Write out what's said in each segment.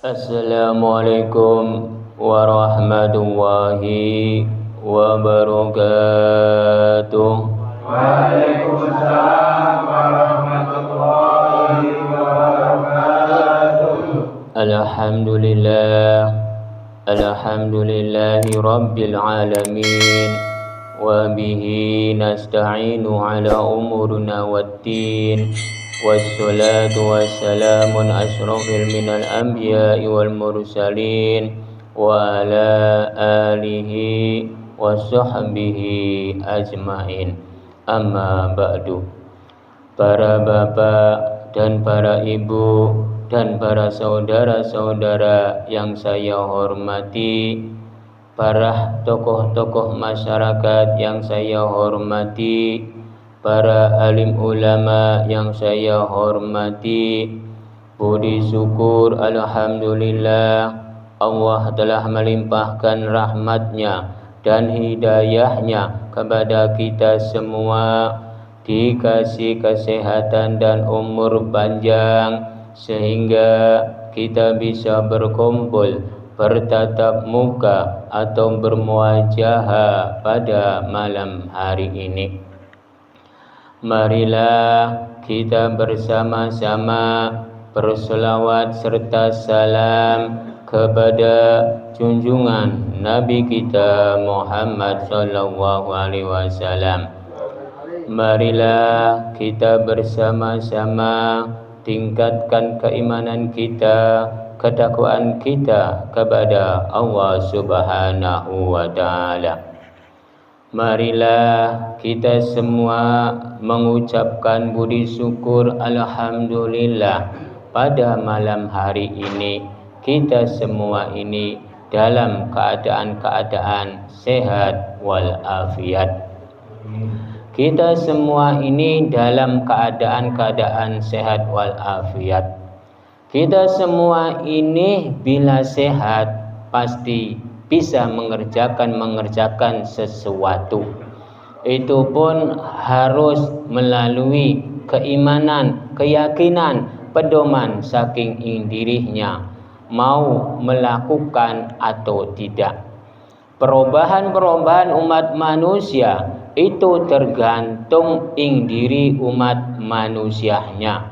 Assalamualaikum warahmatullahi wabarakatuh. Waalaikumsalam warahmatullahi wabarakatuh. Alhamdulillahi rabbil alamin. Wa bihi nasta'inu ala umurina waddin. Wassalatu wassalamun asrafil minal anbiya'i wal mursalin wa ala alihi wa sahbihi ajmain. Amma ba'du. Para bapak dan para ibu dan para saudara-saudara yang saya hormati, para tokoh-tokoh masyarakat yang saya hormati, para alim ulama yang saya hormati, puji syukur alhamdulillah Allah telah melimpahkan rahmatnya dan hidayahnya kepada kita semua, dikasih kesehatan dan umur panjang sehingga kita bisa berkumpul, bertatap muka atau bermuajahah pada malam hari ini. Marilah kita bersama-sama berselawat serta salam kepada junjungan Nabi kita Muhammad sallallahu alaihi wasallam. Marilah kita bersama-sama tingkatkan keimanan kita, ketakwaan kita kepada Allah Subhanahu wa taala. Marilah kita semua mengucapkan puji syukur alhamdulillah pada malam hari ini kita semua ini dalam keadaan sehat walafiat. Kita semua ini dalam keadaan sehat walafiat. Kita semua ini bila sehat pasti bisa mengerjakan sesuatu. Itu pun harus melalui keimanan, keyakinan, pedoman saking dirinya mau melakukan atau tidak. Perubahan umat manusia itu tergantung diri umat manusianya.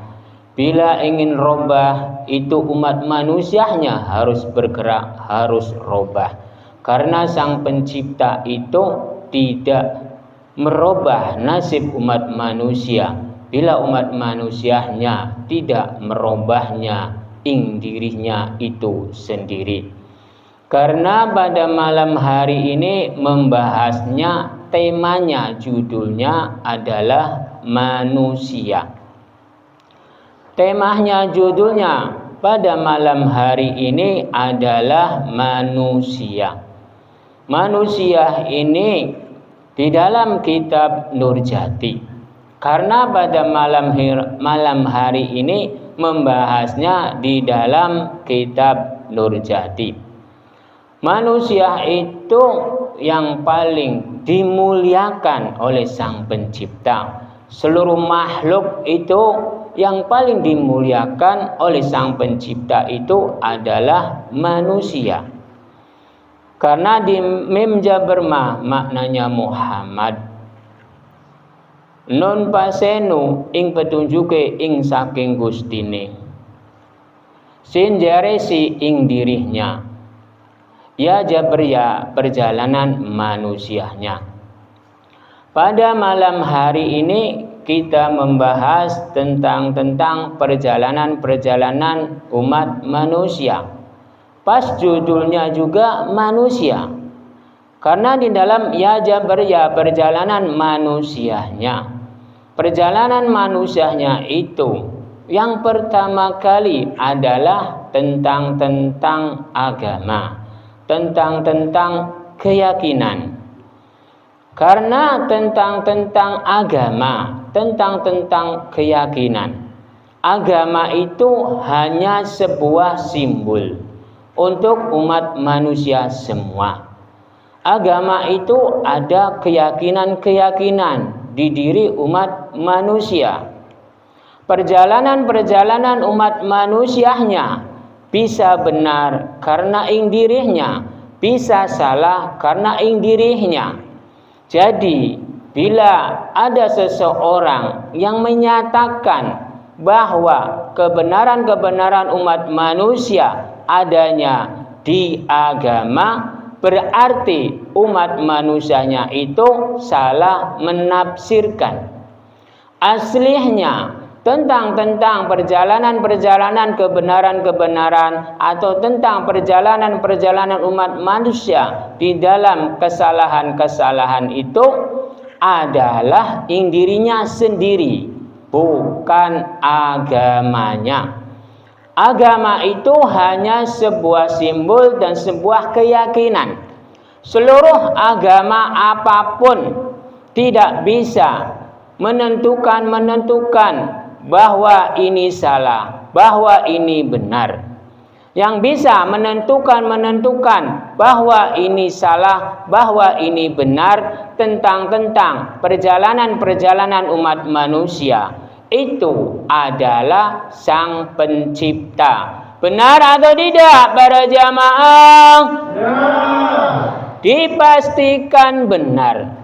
Bila ingin robah, itu umat manusianya harus bergerak, harus robah. Karena sang pencipta itu tidak merubah nasib umat manusia bila umat manusianya tidak merubahnya dirinya itu sendiri. Karena pada malam hari ini membahasnya, temanya, judulnya adalah manusia. Temanya, judulnya pada malam hari ini adalah manusia. Manusia ini di dalam kitab Nurjati. Karena pada malam hari ini membahasnya di dalam kitab Nurjati. Manusia itu yang paling dimuliakan oleh sang pencipta. Seluruh makhluk itu yang paling dimuliakan oleh sang pencipta itu adalah manusia. Karena di mim jabermah maknanya Muhammad. Non pasenu ing petunjuke ing saking gustine. Sin jaresi ing dirinya. Ya jabriya perjalanan manusianya. Pada malam hari ini kita membahas tentang perjalanan umat manusia. Pas judulnya juga manusia. Karena di dalam ya jabriya perjalanan manusianya. Perjalanan manusianya itu yang pertama kali adalah tentang agama, tentang keyakinan. Karena tentang agama, tentang keyakinan. Agama itu hanya sebuah simbol untuk umat manusia semua. Agama itu ada keyakinan di diri umat manusia. Perjalanan umat manusianya bisa benar karena ing dirihnya, bisa salah karena ing dirihnya. Jadi bila ada seseorang yang menyatakan bahwa kebenaran-kebenaran umat manusia adanya di agama, berarti umat manusianya itu salah menafsirkan. Aslinya tentang perjalanan-perjalanan kebenaran-kebenaran atau tentang perjalanan-perjalanan umat manusia di dalam kesalahan-kesalahan itu adalah ing dirinya sendiri, bukan agamanya. Agama itu hanya sebuah simbol dan sebuah keyakinan. Seluruh agama apapun tidak bisa menentukan bahwa ini salah, bahwa ini benar. Yang bisa menentukan bahwa ini salah, bahwa ini benar tentang perjalanan-perjalanan umat manusia itu adalah Sang Pencipta. Benar atau tidak para jamaah? Dipastikan benar.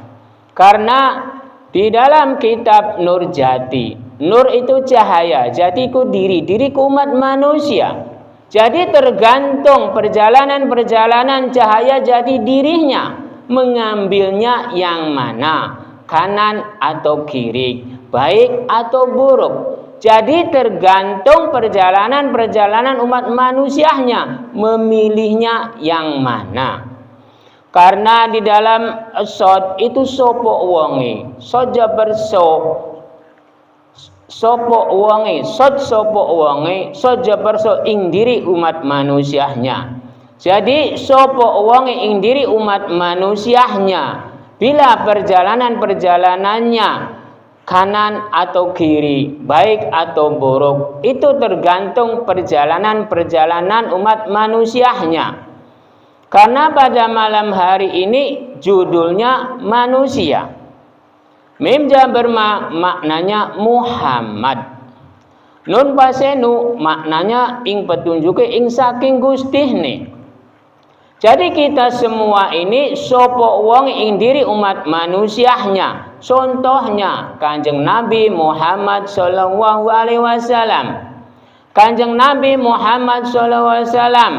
Karena di dalam kitab Nur Jati, nur itu cahaya, jatiku diriku umat manusia. Jadi tergantung perjalanan-perjalanan cahaya jati dirinya, mengambilnya yang mana, kanan atau kiri, baik atau buruk. Jadi tergantung perjalanan-perjalanan umat manusianya, memilihnya yang mana. Karena di dalam sod itu sopo wonge, soja berso, sopo wonge, sod sopo wonge, soja berso ing diri umat manusianya. Jadi sopo wonge ing diri umat manusianya, bila perjalanannya kanan atau kiri, baik atau buruk, itu tergantung perjalanan umat manusianya. Karena pada malam hari ini judulnya manusia. Mim jabar maknanya Muhammad. Nun pasenu maknanya ing petunjuke ing saking Gustihne. Jadi kita semua ini sopo wong ing diri umat manusianya. Contohnya Kanjeng Nabi Muhammad sallallahu alaihi wasallam. Kanjeng Nabi Muhammad sallallahu alaihi wasallam,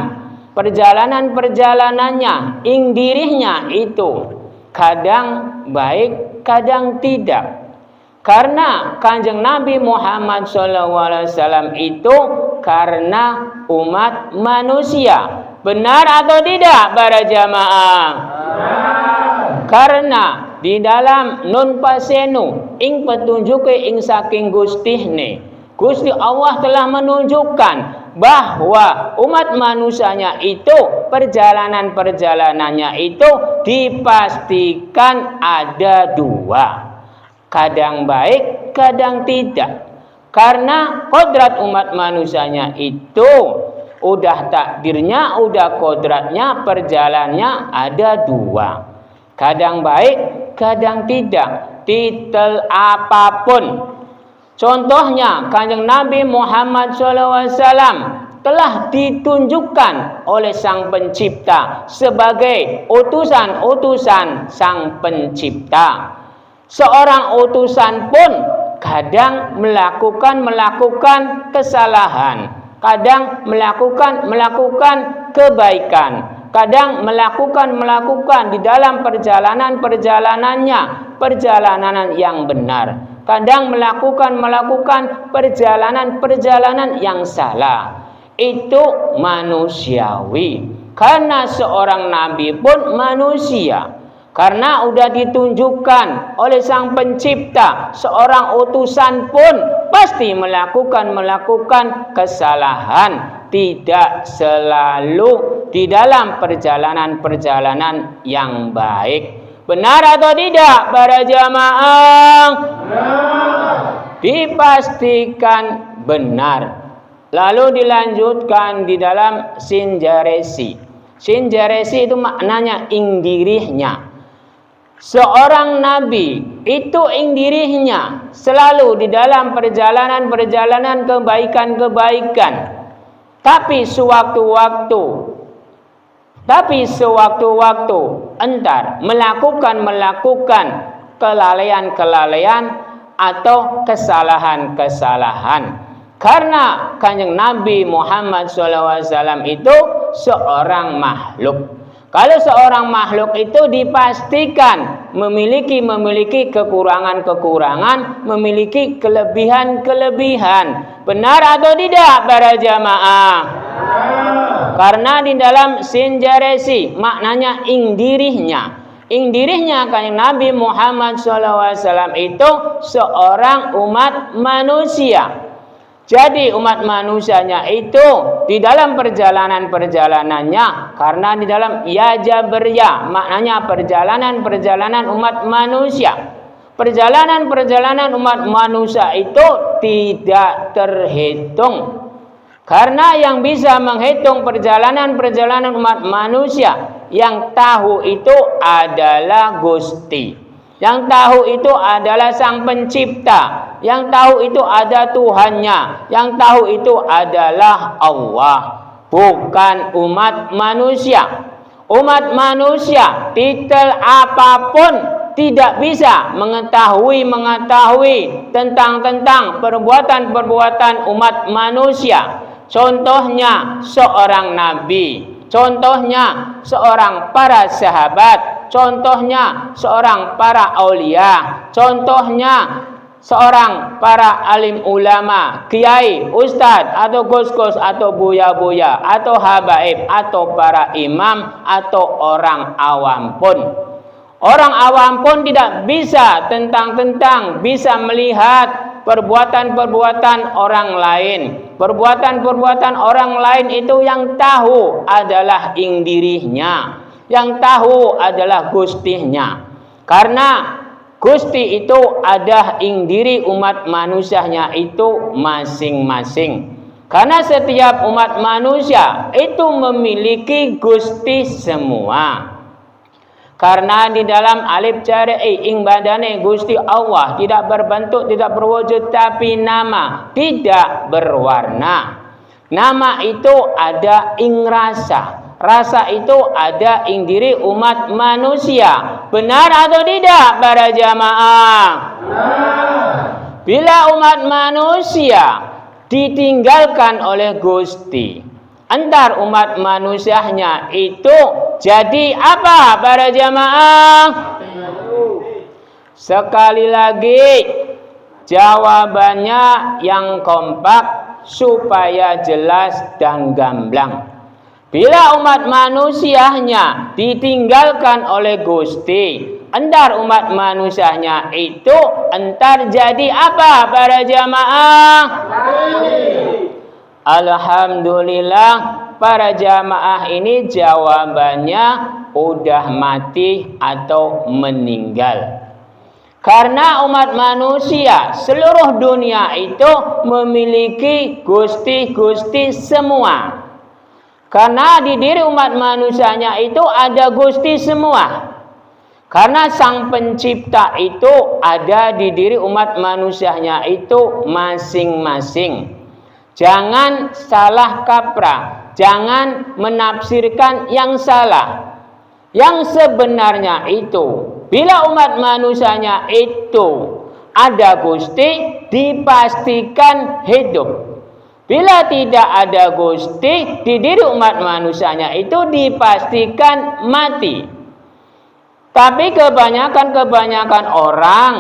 perjalanannya ing dirinya itu kadang baik, kadang tidak. Karena Kanjeng Nabi Muhammad SAW itu karena umat manusia. Benar atau tidak para jamaah? Karena di dalam nun pasenu ing petunjuke ing saking Gustihne, Gusti Allah telah menunjukkan bahwa umat manusianya itu perjalanannya itu dipastikan ada dua, kadang baik kadang tidak. Karena kodrat umat manusianya itu udah takdirnya, udah kodratnya, perjalanannya ada dua, kadang baik kadang tidak, titel apapun. Contohnya Kanjeng Nabi Muhammad SAW telah ditunjukkan oleh Sang Pencipta sebagai utusan Sang Pencipta. Seorang utusan pun kadang melakukan kesalahan, kadang melakukan kebaikan, kadang melakukan di dalam perjalanan yang benar, kadang melakukan perjalanan yang salah. Itu manusiawi. Karena seorang nabi pun manusia. Karena udah ditunjukkan oleh Sang Pencipta, seorang utusan pun pasti melakukan kesalahan, tidak selalu di dalam perjalanan yang baik. Benar atau tidak para jamaah? Dipastikan benar. Lalu dilanjutkan di dalam sinjaresi. Sinjaresi itu maknanya ing dirihnya. Seorang nabi itu ing dirihnya selalu di dalam perjalanan kebaikan-kebaikan. Tapi sewaktu-waktu entar melakukan kelalaian atau kesalahan. Karena Kanjeng Nabi Muhammad SAW itu seorang makhluk. Kalau seorang makhluk itu dipastikan memiliki kekurangan, memiliki kelebihan. Benar atau tidak para jamaah? Karena di dalam sinjaresi maknanya ing dirihnya Kanjeng Nabi Muhammad SAW itu seorang umat manusia. Jadi umat manusianya itu di dalam perjalanannya, karena di dalam Jabariyah maknanya perjalanan umat manusia. Perjalanan umat manusia itu tidak terhitung. Karena yang bisa menghitung perjalanan umat manusia, yang tahu itu adalah Gusti. Yang tahu itu adalah Sang Pencipta. Yang tahu itu ada Tuhannya. Yang tahu itu adalah Allah, bukan umat manusia. Umat manusia titel apapun tidak bisa mengetahui tentang perbuatan umat manusia. Contohnya seorang nabi, contohnya seorang para sahabat, contohnya seorang para aulia, contohnya seorang para alim ulama, kiai, ustadz, atau gus-gus, atau buya-buya, atau habaib, atau para imam, atau orang awam pun. Orang awam pun tidak bisa bisa melihat perbuatan orang lain. Perbuatan orang lain itu yang tahu adalah ing dirihnya, yang tahu adalah Gustinya. Karena Gusti itu ada ing diri umat manusianya itu masing-masing. Karena setiap umat manusia itu memiliki Gusti semua. Karena di dalam alif jari ing badane Gusti Allah tidak berbentuk, tidak berwujud, tapi nama, tidak berwarna. Nama itu ada ing rasa. Rasa itu ada ing diri umat manusia. Benar atau tidak para jamaah? Bila umat manusia ditinggalkan oleh Gusti, antar umat manusianya itu jadi apa para jamaah? Sekali lagi jawabannya yang kompak supaya jelas dan gamblang. Bila umat manusianya ditinggalkan oleh Gusti, entar umat manusianya itu entar jadi apa para jamaah? Alhamdulillah para jamaah ini jawabannya udah mati atau meninggal. Karena umat manusia seluruh dunia itu memiliki gusti-gusti semua. Karena di diri umat manusianya itu ada Gusti semua. Karena Sang Pencipta itu ada di diri umat manusianya itu masing-masing. Jangan salah kaprah, jangan menafsirkan yang salah. Yang sebenarnya itu, bila umat manusianya itu ada Gusti, dipastikan hidup. Bila tidak ada Gusti, di diri umat manusianya itu dipastikan mati. Tapi kebanyakan orang,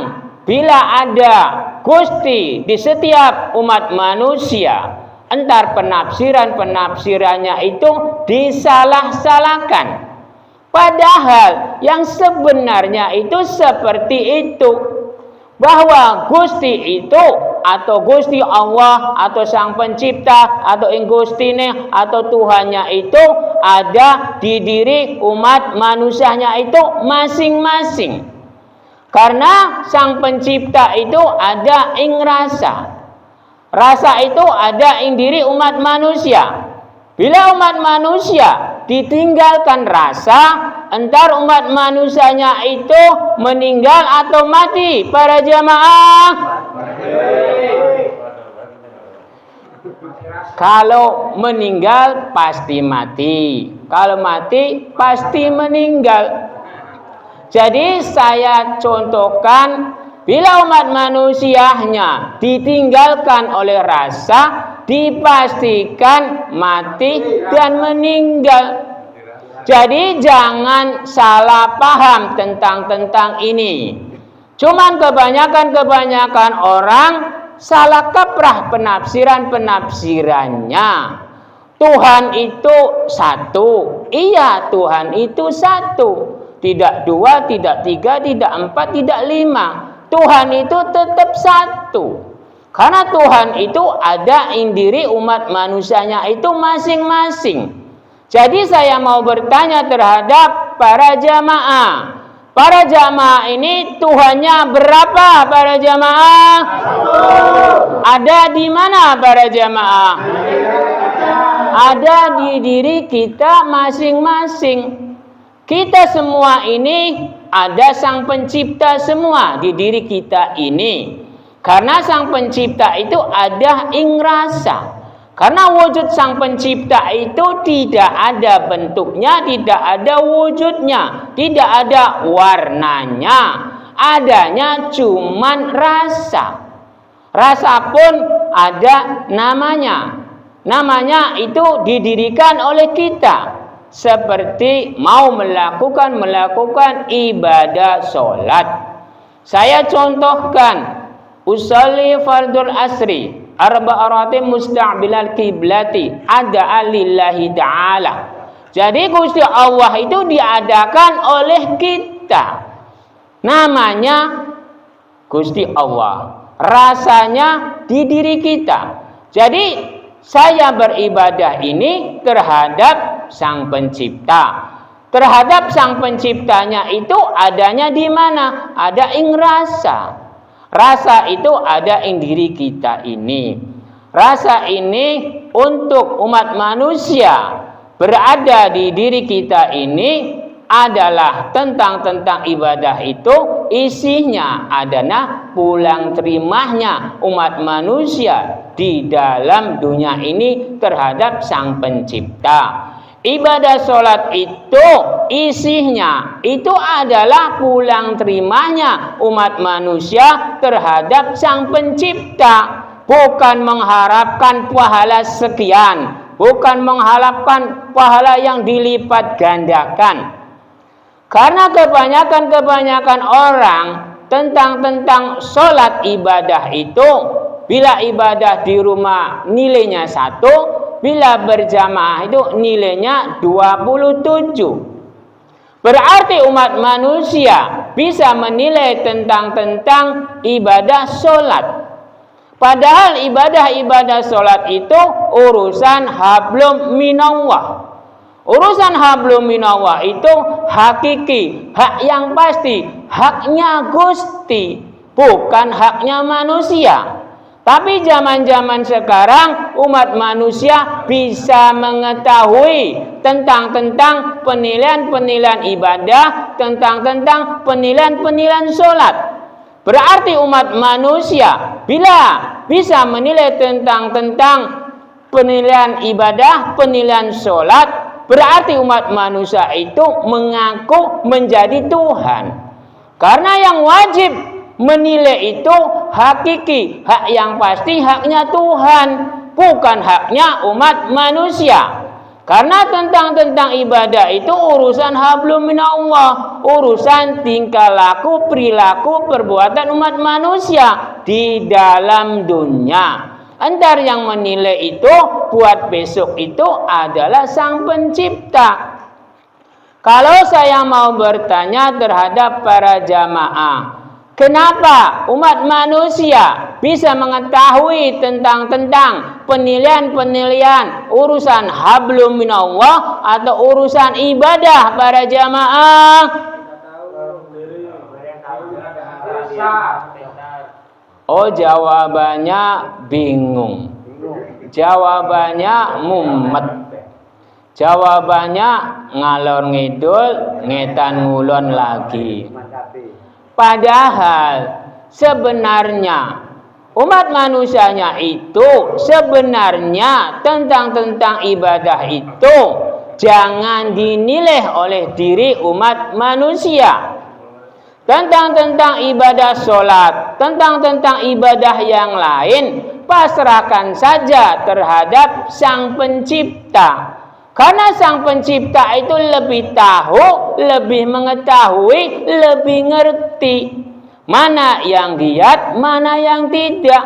bila ada Gusti di setiap umat manusia, entar penafsirannya itu disalah-salahkan. Padahal yang sebenarnya itu seperti itu. Bahwa Gusti itu atau Gusti Allah atau Sang Pencipta atau Gustine atau Tuhannya itu ada di diri umat manusianya itu masing-masing. Karena Sang Pencipta itu ada ing rasa. Rasa itu ada ing diri umat manusia. Bila umat manusia ditinggalkan rasa, entar umat manusianya itu meninggal atau mati para jamaah. Kalau meninggal pasti mati. Kalau mati pasti meninggal. Jadi saya contohkan, bila umat manusianya ditinggalkan oleh rasa, dipastikan mati dan meninggal. Jadi jangan salah paham tentang ini. Cuman kebanyakan orang salah kaprah penafsirannya. Tuhan itu satu. Iya, Tuhan itu satu. Tidak dua, tidak tiga, tidak empat, tidak lima. Tuhan itu tetap satu. Karena Tuhan itu ada indiri umat manusianya itu masing-masing. Jadi saya mau bertanya terhadap para jamaah. Para jamaah ini Tuhannya berapa para jamaah? Ada di mana para jamaah? Ada di diri kita masing-masing. Kita semua ini ada Sang Pencipta semua di diri kita ini. Karena Sang Pencipta itu ada ing rasa. Karena wujud Sang Pencipta itu tidak ada bentuknya, tidak ada wujudnya, tidak ada warnanya. Adanya cuman rasa. Rasa pun ada namanya. Namanya itu didirikan oleh kita. Seperti mau melakukan ibadah sholat. Saya contohkan, usolli fardul asri arba'aratin mustaqbilal kiblati ada lillahi ta'ala. Jadi Gusti Allah itu diadakan oleh kita. Namanya Gusti Allah. Rasanya di diri kita. Jadi saya beribadah ini terhadap Sang Pencipta. Terhadap Sang Penciptanya itu adanya di mana? Ada ing rasa. Rasa itu ada ing diri kita ini. Rasa ini untuk umat manusia berada di diri kita ini adalah tentang ibadah itu isinya adalah pulang terimanya umat manusia di dalam dunia ini terhadap Sang Pencipta. Ibadah sholat itu isinya itu adalah pulang terimanya umat manusia terhadap Sang Pencipta. Bukan mengharapkan pahala sekian, bukan mengharapkan pahala yang dilipat gandakan. Karena kebanyakan orang tentang sholat ibadah itu, bila ibadah di rumah nilainya 1, bila berjamaah itu nilainya 27. Berarti umat manusia bisa menilai tentang ibadah sholat. Padahal ibadah sholat itu urusan hablum minallah. Urusan hablum minallah itu hakiki, hak yang pasti, haknya Gusti, bukan haknya manusia. Tapi zaman-zaman sekarang umat manusia bisa mengetahui tentang penilaian ibadah, tentang penilaian sholat. Berarti umat manusia bila bisa menilai tentang penilaian ibadah, penilaian sholat, berarti umat manusia itu mengaku menjadi Tuhan. Karena yang wajib menilai itu hakiki, hak yang pasti haknya Tuhan, bukan haknya umat manusia. Karena tentang ibadah itu urusan hablum minallah, urusan tingkah laku, perilaku, perbuatan umat manusia di dalam dunia. Antar yang menilai itu buat besok itu adalah Sang Pencipta. Kalau saya mau bertanya terhadap para jamaah, kenapa umat manusia bisa mengetahui tentang penilaian urusan hablum minallah atau urusan ibadah para jamaah? Oh, jawabannya bingung. Jawabannya mumet. Jawabannya ngalor ngidul, ngetan ngulon lagi. Padahal sebenarnya umat manusianya itu sebenarnya tentang ibadah itu jangan dinilai oleh diri umat manusia. Tentang ibadah sholat, tentang ibadah yang lain, pasrahkan saja terhadap Sang Pencipta. Karena Sang Pencipta itu lebih tahu, lebih mengetahui, lebih ngerti. Mana yang giat, mana yang tidak.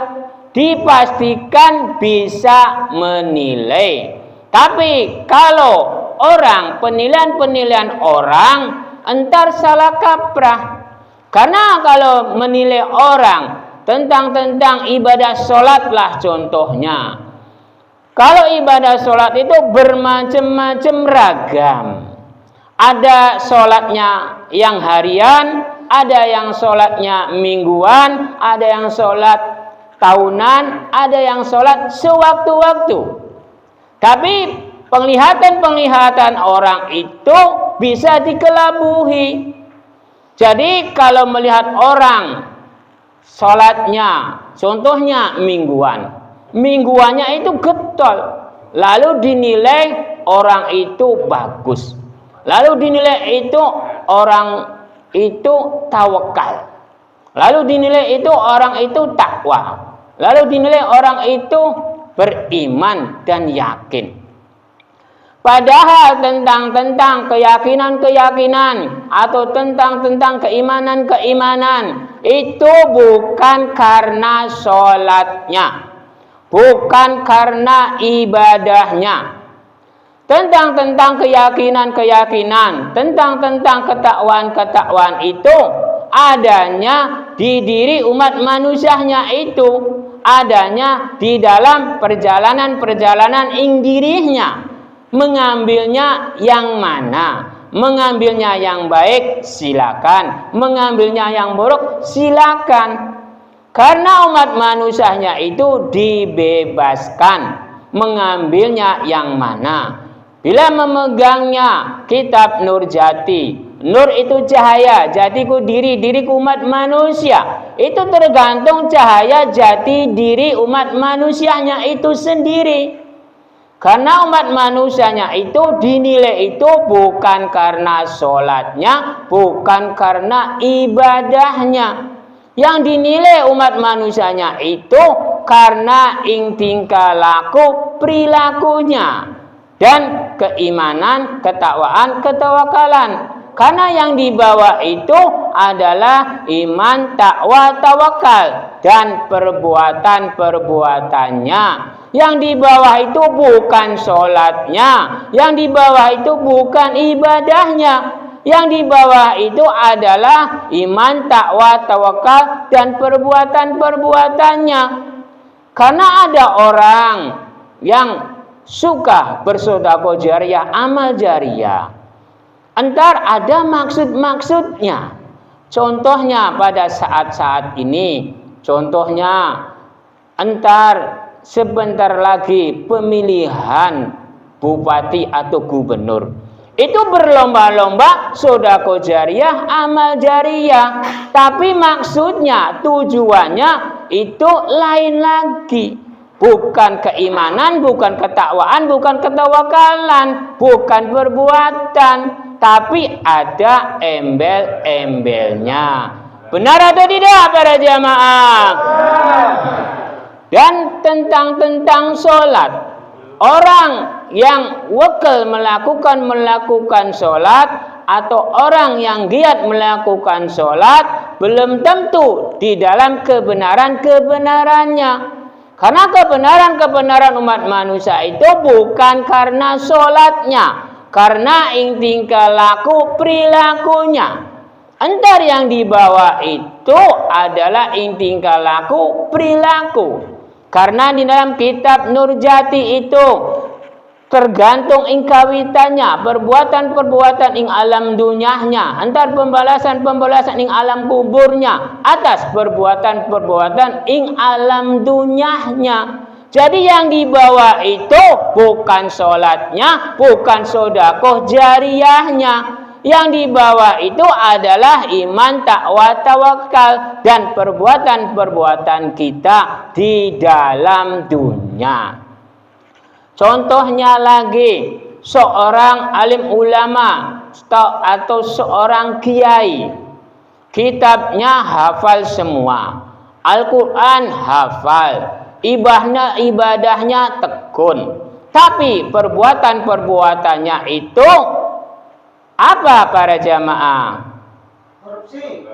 Dipastikan bisa menilai. Tapi kalau orang, penilaian orang, entar salah kaprah. Karena kalau menilai orang tentang ibadah sholat lah contohnya. Kalau ibadah sholat itu bermacam-macam ragam. Ada sholatnya yang harian, ada yang sholatnya mingguan, ada yang sholat tahunan, ada yang sholat sewaktu-waktu. Tapi penglihatan orang itu bisa dikelabuhi. Jadi kalau melihat orang sholatnya, contohnya mingguannya itu getol, lalu dinilai orang itu bagus, lalu dinilai itu orang itu tawakal, lalu dinilai itu orang itu takwa, lalu dinilai orang itu beriman dan yakin. Padahal tentang keyakinan atau tentang keimanan itu bukan karena sholatnya, bukan karena ibadahnya. Tentang keyakinan, tentang ketakwaan itu adanya di diri umat manusianya itu, adanya di dalam perjalanan dirinya. Mengambilnya yang mana? Mengambilnya yang baik silakan, mengambilnya yang buruk silakan. Karena umat manusianya itu dibebaskan mengambilnya yang mana. Bila memegangnya kitab Nur Jati, Nur itu cahaya, jatiku diriku umat manusia. Itu tergantung cahaya jati diri umat manusianya itu sendiri. Karena umat manusianya itu dinilai itu bukan karena sholatnya, bukan karena ibadahnya. Yang dinilai umat manusianya itu karena tingkah laku perilakunya dan keimanan, ketakwaan, ketawakalan. Karena yang dibawa itu adalah iman, takwa, tawakal dan perbuatan-perbuatannya. Yang di bawah itu bukan sholatnya, yang di bawah itu bukan ibadahnya, yang di bawah itu adalah iman, takwa, tawakal dan perbuatan-perbuatannya. Karena ada orang yang suka bersedekah jariyah, amal jariyah, entar ada maksud-maksudnya. Contohnya pada saat-saat ini, contohnya entar sebentar lagi pemilihan bupati atau gubernur. Itu berlomba-lomba sedekah jariyah, amal jariyah. Tapi maksudnya, tujuannya itu lain lagi. Bukan keimanan, bukan ketakwaan, bukan ketawakalan, bukan perbuatan. Tapi ada embel-embelnya. Benar atau tidak para jamaah? Dan tentang sholat, orang yang wakil melakukan sholat atau orang yang giat melakukan sholat belum tentu di dalam kebenarannya. Karena kebenaran umat manusia itu bukan karena sholatnya, karena tingkah laku perilakunya. Entar yang dibawa itu adalah tingkah laku perilaku. Karena di dalam kitab Nur Jati itu tergantung kawitannya, perbuatan-perbuatan ing alam dunianya, antar pembalasan ing alam kuburnya atas perbuatan-perbuatan ing alam dunianya. Jadi yang dibawa itu bukan sholatnya, bukan sedekah jariyahnya. Yang di bawah itu adalah iman, takwa, tawakal, dan perbuatan-perbuatan kita di dalam dunia. Contohnya lagi, seorang alim ulama atau seorang kiai, kitabnya hafal semua, Al-Quran hafal, ibadahnya tekun, tapi perbuatan-perbuatannya itu apa para jamaah? Korupsi.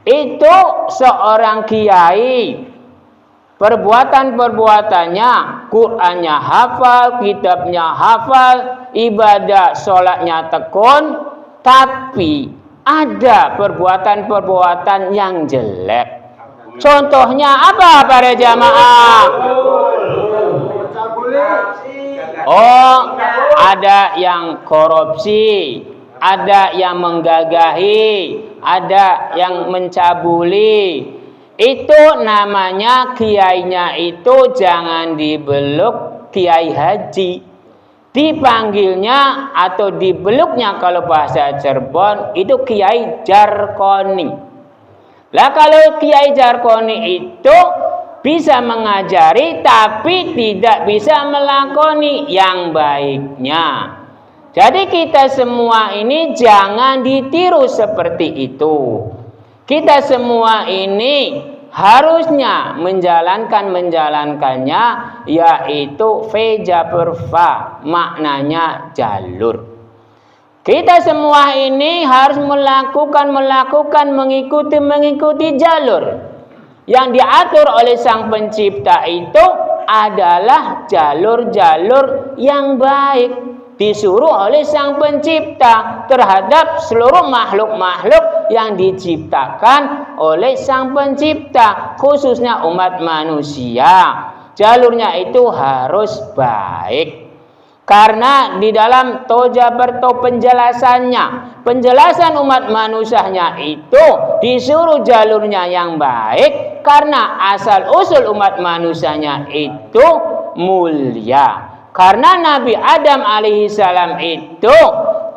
Itu seorang kiai, perbuatan-perbuatannya, Qur'annya hafal, kitabnya hafal, ibadah sholatnya tekun, tapi ada perbuatan-perbuatan yang jelek. Contohnya apa para jamaah? Oh, ada yang korupsi, ada yang menggagahi, ada yang mencabuli. Itu namanya kiainya itu jangan dibeluk kiai haji. Dipanggilnya atau dibeluknya kalau bahasa Cirebon itu kiai jarkoni. Lah kalau kiai jarkoni itu bisa mengajari tapi tidak bisa melakoni yang baiknya. Jadi kita semua ini jangan ditiru seperti itu. Kita semua ini harusnya menjalankannya yaitu fejaberfa, maknanya jalur. Kita semua ini harus melakukan mengikuti jalur yang diatur oleh Sang Pencipta. Itu adalah jalur-jalur yang baik, disuruh oleh Sang Pencipta terhadap seluruh makhluk-makhluk yang diciptakan oleh Sang Pencipta, khususnya umat manusia. Jalurnya itu harus baik. Karena di dalam Tojaberto penjelasan umat manusianya itu disuruh jalurnya yang baik karena asal usul umat manusianya itu mulia. Karena Nabi Adam alaihissalam itu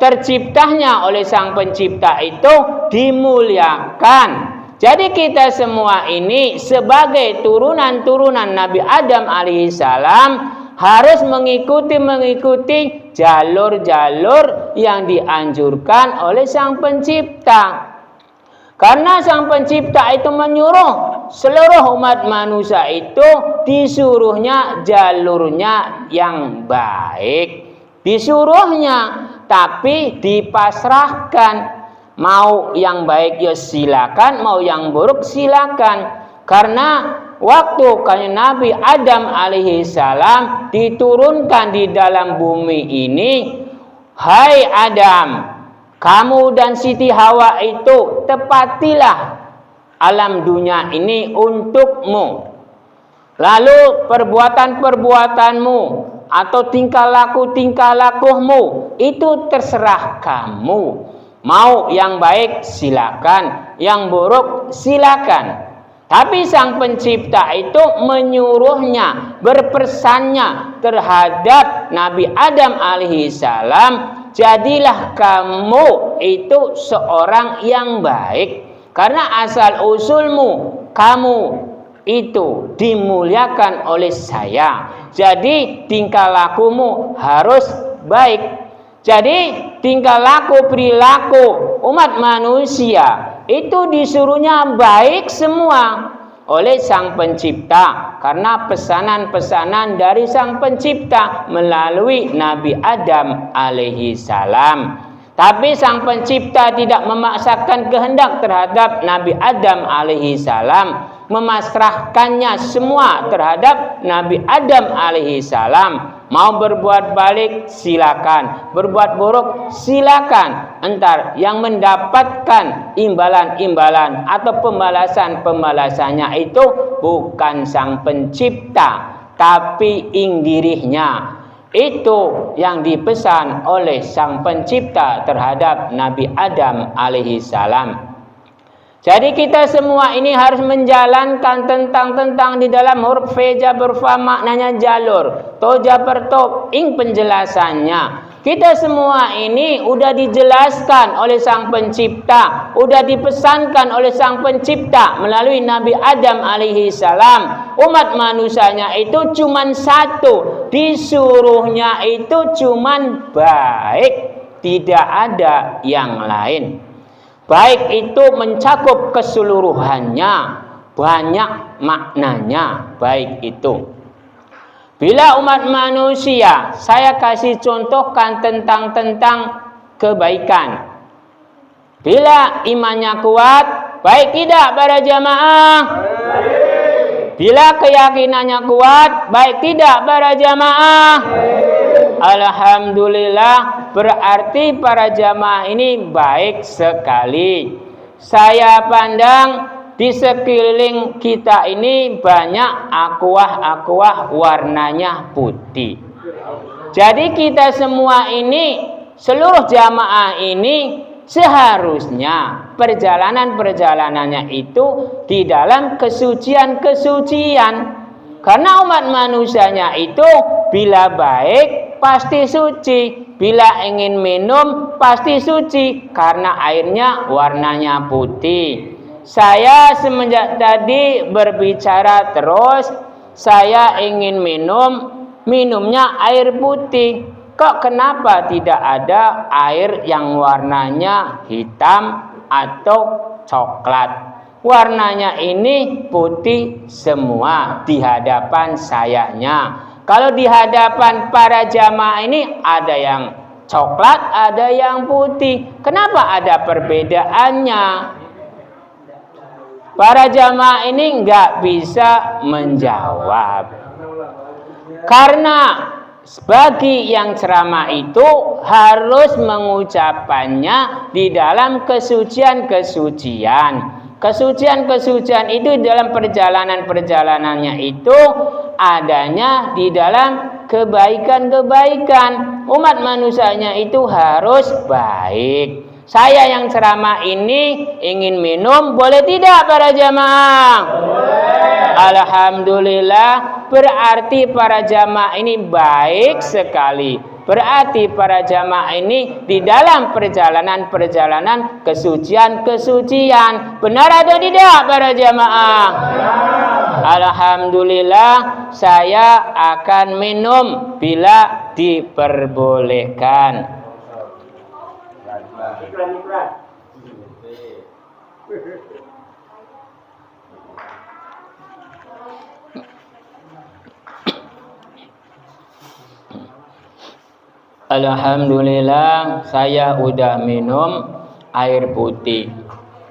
terciptanya oleh Sang Pencipta itu dimuliakan. Jadi kita semua ini sebagai turunan-turunan Nabi Adam alaihissalam harus mengikuti jalur-jalur yang dianjurkan oleh Sang Pencipta. Karena Sang Pencipta itu menyuruh seluruh umat manusia itu disuruhnya jalurnya yang baik. Disuruhnya tapi dipasrahkan. Mau yang baik ya silakan, mau yang buruk silakan. Karena waktu Nabi Adam alaihissalam diturunkan di dalam bumi ini, hai Adam, kamu dan Siti Hawa itu tepatilah alam dunia ini untukmu. Lalu perbuatan-perbuatanmu atau tingkah lakumu itu terserah kamu. Mau yang baik silakan, yang buruk silakan. Tapi Sang Pencipta itu menyuruhnya, berpesannya terhadap Nabi Adam alaihissalam, jadilah kamu itu seorang yang baik. Karena asal usulmu, kamu itu dimuliakan oleh saya. Jadi tingkah lakumu harus baik. Jadi tingkah laku perilaku umat manusia itu disuruhnya baik semua oleh Sang Pencipta. Karena pesanan-pesanan dari Sang Pencipta melalui Nabi Adam alaihissalam. Tapi Sang Pencipta tidak memaksakan kehendak terhadap Nabi Adam alaihissalam, memasrahkannya semua terhadap Nabi Adam alaihissalam. Mau berbuat baik silakan, berbuat buruk silakan. Entar yang mendapatkan imbalan-imbalan atau pembalasan-pembalasannya itu bukan Sang Pencipta, tapi ing dirinya. Itu yang dipesan oleh Sang Pencipta terhadap Nabi Adam alaihissalam. Jadi kita semua ini harus menjalankan tentang di dalam huruf feja berfa maknanya jalur. Toja bertop ing penjelasannya. Kita semua ini udah dijelaskan oleh Sang Pencipta, udah dipesankan oleh Sang Pencipta melalui Nabi Adam alaihi salam. Umat manusianya itu cuman satu, disuruhnya itu cuman baik, tidak ada yang lain. Baik itu mencakup keseluruhannya, banyak maknanya baik itu. Bila umat manusia, saya kasih contohkan tentang kebaikan. Bila imannya kuat, baik tidak para jamaah? Bila keyakinannya kuat, baik tidak para jamaah? Alhamdulillah, berarti para jamaah ini baik sekali. Saya pandang di sekeliling kita ini banyak aquah-aquah warnanya putih. Jadi kita semua ini, seluruh jamaah ini seharusnya perjalanan-perjalanannya itu di dalam kesucian-kesucian. Karena umat manusianya itu bila baik pasti suci, bila ingin minum pasti suci karena airnya warnanya putih. Saya semenjak tadi berbicara terus, saya ingin minumnya air putih. Kok kenapa tidak ada air yang warnanya hitam atau coklat? Warnanya ini putih semua di hadapan sayanya. Kalau di hadapan para jamaah ini ada yang coklat, ada yang putih. Kenapa ada perbedaannya? Para jamaah ini nggak bisa menjawab. Karena bagi yang ceramah itu harus mengucapkannya di dalam kesucian-kesucian. Kesucian-kesucian itu dalam perjalanan-perjalanannya itu adanya di dalam kebaikan-kebaikan. Umat manusianya itu harus baik. Saya yang ceramah ini ingin minum, boleh tidak para jamaah? Alhamdulillah, berarti para jamaah ini baik sekali. Berarti para jamaah ini di dalam perjalanan-perjalanan kesucian-kesucian. Benar atau tidak para jamaah? Alhamdulillah, saya akan minum bila diperbolehkan. Alhamdulillah, saya udah minum air putih.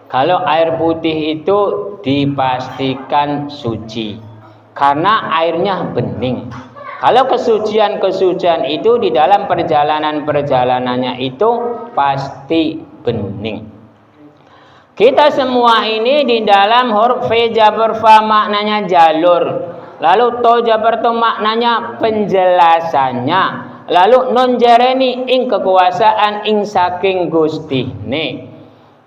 Kalau air putih itu dipastikan suci karena airnya bening. Kalau kesucian-kesucian itu di dalam perjalanan-perjalanannya itu pasti bening. Kita semua ini di dalam huruf fe jabar fa maknanya jalur. Lalu to jabar to maknanya penjelasannya. Lalu non jareni ing kekuasaan ing saking Gusti ne.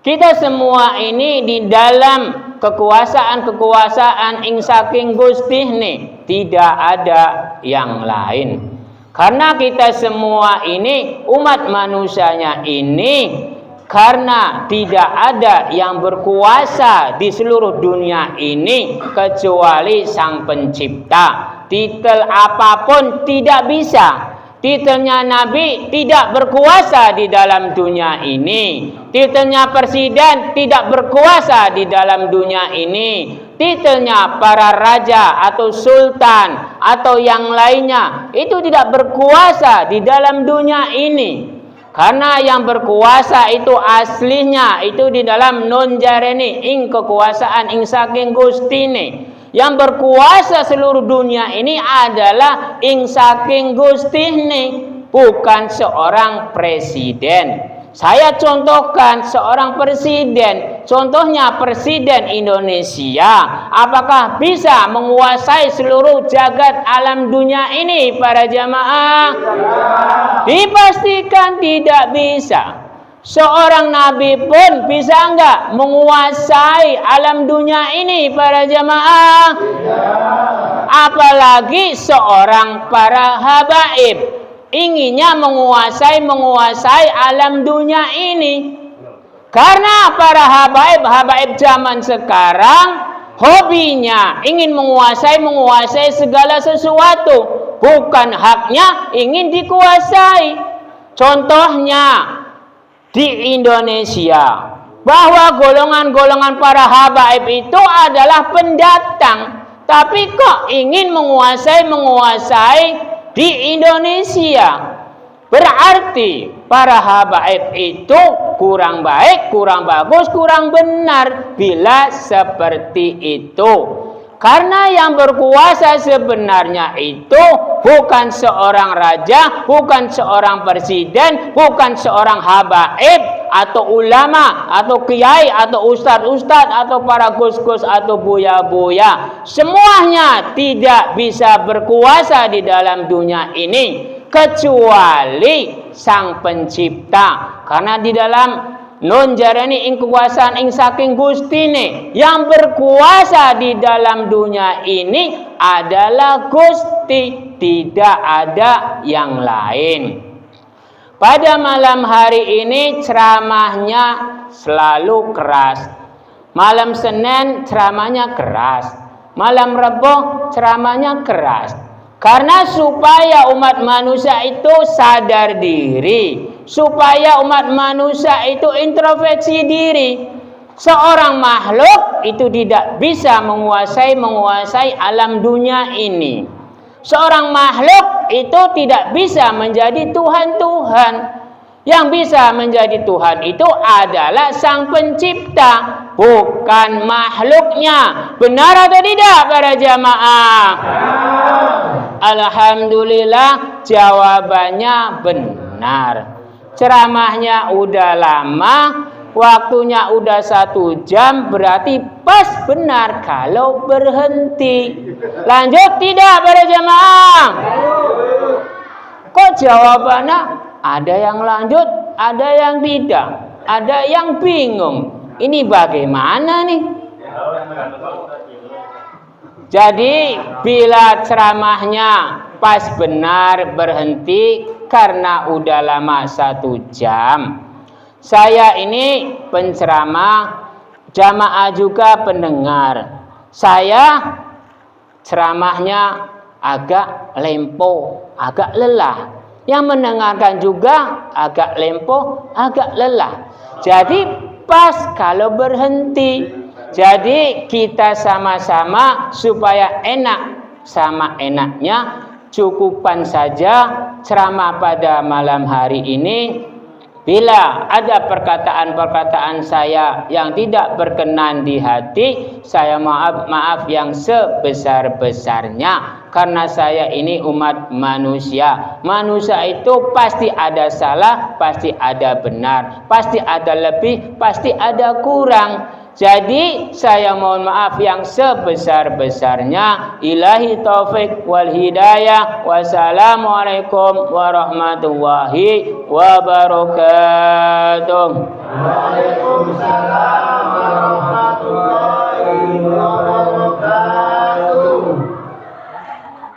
Kita semua ini di dalam kekuasaan ing saking Gusti ne, tidak ada yang lain. Karena kita semua ini umat manusianya ini, karena tidak ada yang berkuasa di seluruh dunia ini kecuali Sang Pencipta. Titel apapun tidak bisa. Titelnya Nabi tidak berkuasa di dalam dunia ini. Titelnya presiden tidak berkuasa di dalam dunia ini. Titelnya para raja atau sultan atau yang lainnya itu tidak berkuasa di dalam dunia ini. Karena yang berkuasa itu aslinya itu di dalam non jareni ing kekuasaan ing saking Gustine. Yang berkuasa seluruh dunia ini adalah ing saking Gustine, bukan seorang presiden. Saya contohkan seorang presiden, contohnya Presiden Indonesia. Apakah bisa menguasai seluruh jagat alam dunia ini para jamaah? Dipastikan tidak bisa. Seorang nabi pun bisa enggak menguasai alam dunia ini para jamaah? Apalagi seorang para habaib. inginnya menguasai alam dunia ini. Karena para habaib zaman sekarang hobinya ingin menguasai segala sesuatu, bukan haknya ingin dikuasai. Contohnya di Indonesia, bahwa golongan-golongan para habaib itu adalah pendatang, tapi kok ingin menguasai di Indonesia. Berarti para habaib itu kurang baik, kurang bagus, kurang benar bila seperti itu. Karena yang berkuasa sebenarnya itu bukan seorang raja, bukan seorang presiden, bukan seorang habaib atau ulama atau kiai atau ustadz atau para gus-gus atau buya-buya. Semuanya tidak bisa berkuasa di dalam dunia ini kecuali Sang Pencipta. Karena di dalam nun jarani ing kekuasaan ing saking Gustine, yang berkuasa di dalam dunia ini adalah Gusti, tidak ada yang lain. Pada malam hari ini ceramahnya selalu keras. Malam Senin ceramahnya keras. Malam Rebo ceramahnya keras. Karena supaya umat manusia itu sadar diri, supaya umat manusia itu introspeksi diri. Seorang makhluk itu tidak bisa menguasai alam dunia ini. Seorang makhluk itu tidak bisa menjadi Tuhan-Tuhan. Yang bisa menjadi Tuhan itu adalah Sang Pencipta, bukan makhluknya. Benar atau tidak para jamaah? Alhamdulillah, jawabannya benar. Ceramahnya udah lama, waktunya udah 1 jam, berarti pas benar kalau berhenti. Lanjut tidak para jamaah? Kok jawabannya ada yang lanjut, ada yang tidak, ada yang bingung. Ini bagaimana nih? Jadi bila ceramahnya pas benar berhenti karena udah lama 1 jam. Saya ini penceramah, jamaah juga pendengar. Saya ceramahnya agak lempo, agak lelah. Yang mendengarkan juga agak lempo, agak lelah. Jadi pas kalau berhenti. Jadi kita sama-sama supaya enak sama enaknya, cukupan saja ceramah pada malam hari ini. Bila ada perkataan-perkataan saya yang tidak berkenan di hati, saya maaf yang sebesar-besarnya. Karena saya ini umat manusia. Manusia itu pasti ada salah, pasti ada benar, pasti ada lebih, pasti ada kurang. Jadi saya mohon maaf yang sebesar-besarnya. Ilahi taufik wal hidayah. Wassalamualaikum warahmatullahi wabarakatuh.